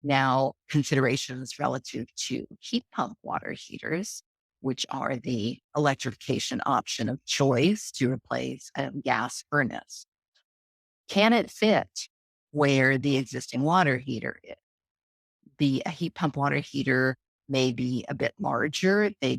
Now, considerations relative to heat pump water heaters, which are the electrification option of choice to replace a gas furnace. Can it fit where the existing water heater is? The heat pump water heater may be a bit larger. They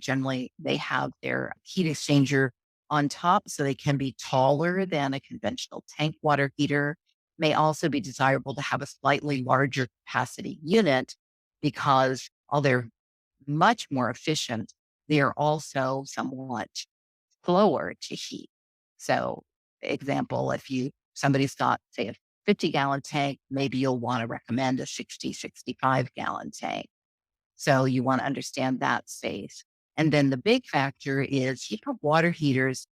have their heat exchanger on top, so they can be taller than a conventional tank water heater. May also be desirable to have a slightly larger capacity unit because while they're much more efficient, they are also somewhat slower to heat. So, example, if somebody's got, say, a 50-gallon tank, maybe you'll want to recommend a 60, 65-gallon tank. So you want to understand that space. And then the big factor is heat pump water heaters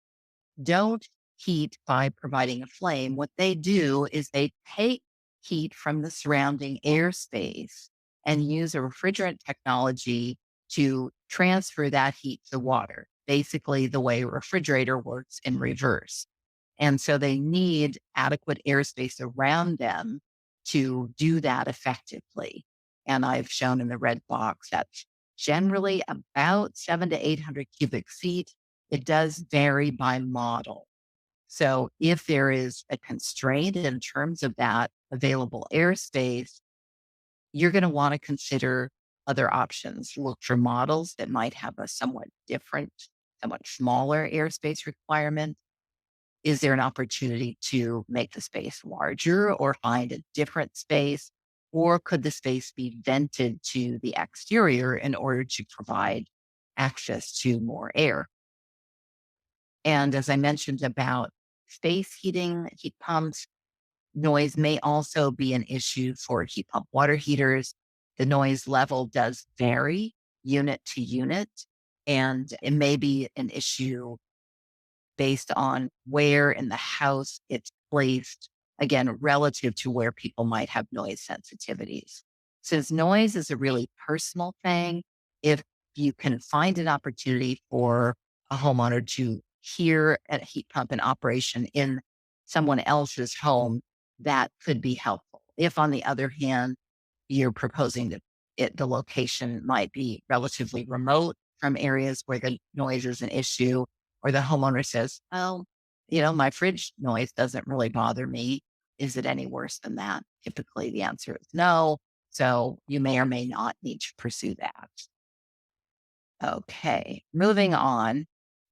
don't heat by providing a flame. What they do is they take heat from the surrounding airspace and use a refrigerant technology to transfer that heat to water, basically the way a refrigerator works in reverse. And so they need adequate airspace around them to do that effectively. And I've shown in the red box that's generally about 700 to 800 cubic feet. It does vary by model. So if there is a constraint in terms of that available airspace, you're going to want to consider other options. Look for models that might have a somewhat different, somewhat smaller airspace requirement. Is there an opportunity to make the space larger or find a different space? Or could the space be vented to the exterior in order to provide access to more air? And as I mentioned about space heating, heat pumps, noise may also be an issue for heat pump water heaters. The noise level does vary unit to unit, and it may be an issue based on where in the house it's placed, again, relative to where people might have noise sensitivities. Since noise is a really personal thing, if you can find an opportunity for a homeowner to hear a heat pump in operation in someone else's home, that could be helpful. If, on the other hand, you're proposing that the location might be relatively remote from areas where the noise is an issue, or the homeowner says, "Oh, my fridge noise doesn't really bother me. Is it any worse than that?" Typically, the answer is no. So you may or may not need to pursue that. Okay, moving on.